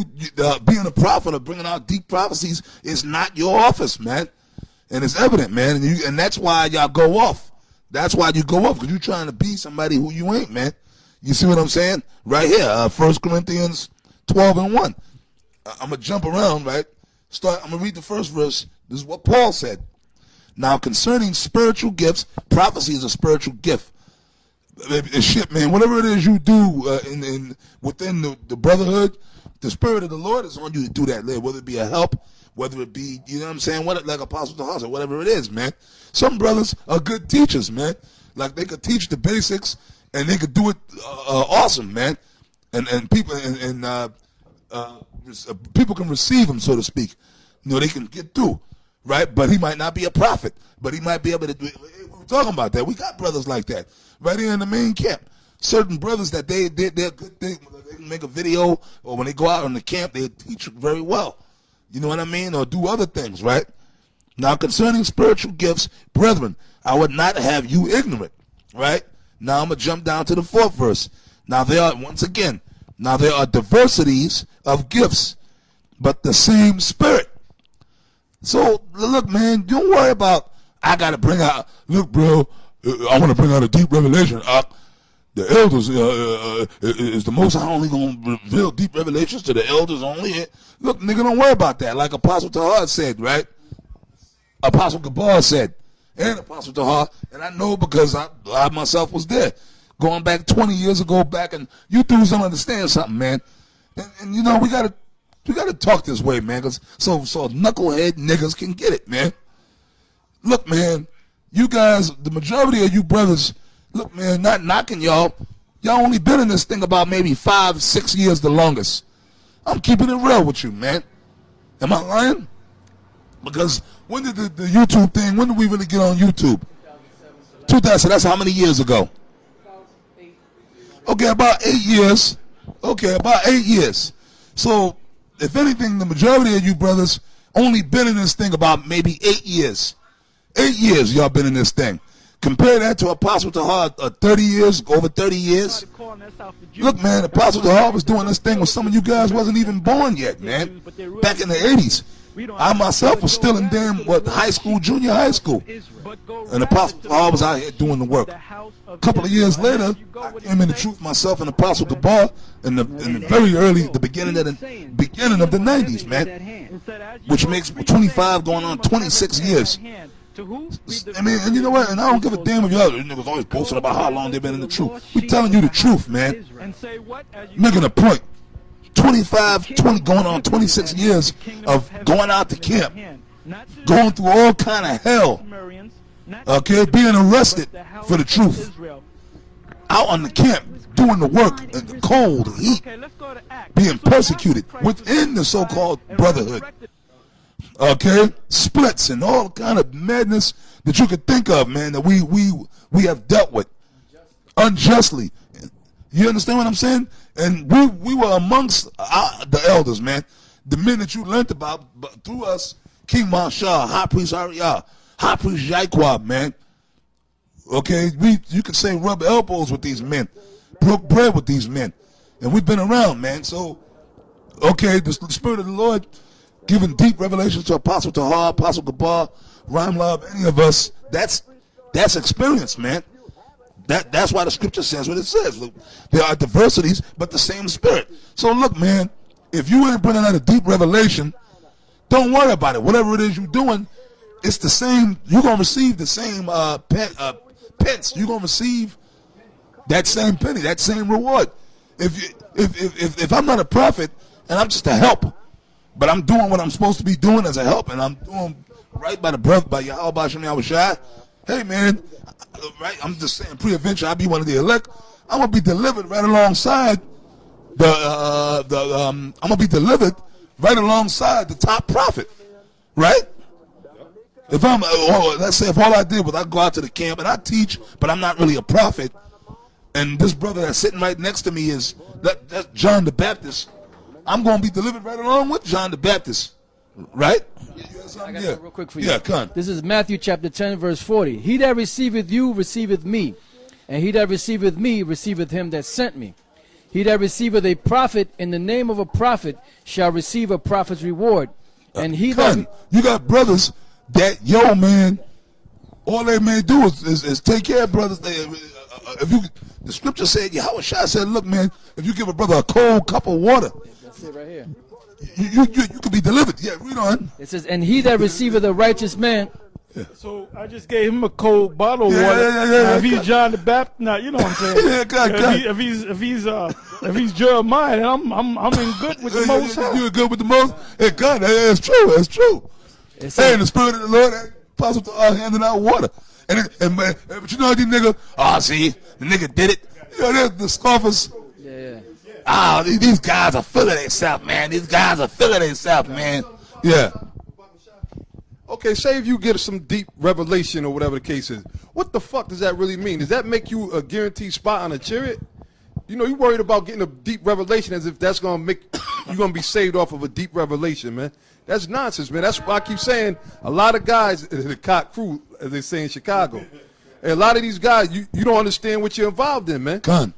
being a prophet or bringing out deep prophecies is not your office, man. And it's evident, man. And that's why y'all go off. That's why you go off, because you're trying to be somebody who you ain't, man. You see what I'm saying? Right here, 1 Corinthians 12:1. I'm going to jump around, right? I'm going to read the first verse. This is what Paul said. Now, concerning spiritual gifts, prophecy is a spiritual gift. Shit, man, whatever it is you do within the brotherhood, the Spirit of the Lord is on you to do that, whether it be a help, whether it be, you know what I'm saying, like Apostle Tahar, whatever it is, man. Some brothers are good teachers, man. Like, they could teach the basics, and they could do it awesome, man. And people people can receive them, so to speak. You know, they can get through, right? But he might not be a prophet, but he might be able to do it. We're talking about that. We got brothers like that right here in the main camp. Certain brothers that they're good. They can make a video, or when they go out on the camp, they teach very well. You know what I mean? Or do other things, right? Now, concerning spiritual gifts, brethren, I would not have you ignorant, right? Now, I'm going to jump down to the 4th verse. Now, there are diversities of gifts, but the same Spirit. So, look, man, don't worry about, I got to bring out, look, bro, I want to bring out a deep revelation. The elders is the Most High only going to reveal deep revelations to the elders only. Look, nigga, don't worry about that. Like Apostle Tahar said, right? Apostle Gabar said, and Apostle Tahar, and I know because I myself was there. Going back 20 years ago, and you dudes don't understand something, man. And you know, we gotta talk this way, man, so knucklehead niggas can get it, man. Look, man, you guys, the majority of you brothers, look, man, not knocking y'all. Y'all only been in this thing about maybe 5-6 years the longest. I'm keeping it real with you, man. Am I lying? Because when did the YouTube thing, when did we really get on YouTube? 2007. So that's how many years ago? Okay, about 8 years. Okay, about 8 years. So, if anything, the majority of you brothers only been in this thing about maybe 8 years. 8 years y'all been in this thing. Compare that to Apostle Tahar, 30 years, over 30 years. Look, man, Apostle Tahar was doing this thing when some of you guys wasn't even born yet, man. Back in the 80s. I myself was still in high school, junior high school. And Apostle Tahar was out here doing the work. A couple of years later, I came in the truth myself and Apostle Gabar in the very early, the beginning of the 90s, man. Which makes 25 going on 26 years. I mean, and you know what? And I don't give a damn if y'all niggas always posting about how long they've been in the truth. We telling you the truth, man. Making a point. 20 going on 26 years of going out to camp, going through all kind of hell, okay, being arrested for the truth, out on the camp, doing the work in the cold, the heat, being persecuted within the so-called brotherhood, okay, splits and all kind of madness that you could think of, man, that we have dealt with unjustly. You understand what I'm saying? And we were amongst the elders, man. The men that you learned about through us, King Marshall, High Priest Ariyah, High Priest Yaikwab, man. Okay, you could say rub elbows with these men, broke bread with these men. And we've been around, man. So, okay, the Spirit of the Lord giving deep revelations to Apostle Tahar, Apostle Gabar, Rhyme Love, any of us, that's experience, man. That's why the scripture says what it says. Look, there are diversities, but the same Spirit. So look, man, if you ain't bringing out a deep revelation, don't worry about it. Whatever it is you're doing, it's the same. You're going to receive the same pence. You're going to receive that same penny, that same reward. If I'm not a prophet and I'm just a help, but I'm doing what I'm supposed to be doing as a help, and I'm doing right by the brother, by YAHAWASHI, hey, man, right? I'm just saying, pre-adventure, I'll be one of the elect. I'm gonna be delivered right alongside I'm gonna be delivered right alongside the top prophet, right? If I'm, let's say, if all I did was I go out to the camp and I teach, but I'm not really a prophet, and this brother that's sitting right next to me is that's John the Baptist, I'm gonna be delivered right along with John the Baptist, right? I got it real quick for you. Yeah, come. This is Matthew chapter 10, verse 40. He that receiveth you receiveth me, and he that receiveth me receiveth him that sent me. He that receiveth a prophet in the name of a prophet shall receive a prophet's reward. And he that you got brothers that, yo, man, all they may do is take care of brothers. If you, the scripture said, YAHAWASHI said, look, man, if you give a brother a cold cup of water, that's it right here. You could be delivered. Yeah, read on. It says, and he that receiveth a righteous man. Yeah. So I just gave him a cold bottle of water. Yeah, if he's John the Baptist, now you know what I'm saying. Yeah, God. If he's Jeremiah, I'm in good with the Most High. You're good with the Most. Hey, God, that's true. That's true. Hey, in the Spirit of the Lord, Apostle handing out water. But you know these niggas. See, the nigga did it. You know, the scoffers. Yeah. These guys are full of themselves, man. These guys are full of themselves, man. Yeah. Okay, say if you get some deep revelation or whatever the case is, what the fuck does that really mean? Does that make you a guaranteed spot on a chariot? You know, you worried about getting a deep revelation as if that's going to make you going to be saved off of a deep revelation, man. That's nonsense, man. That's why I keep saying a lot of guys, the cock crew, as they say in Chicago, and a lot of these guys, you don't understand what you're involved in, man. Gun.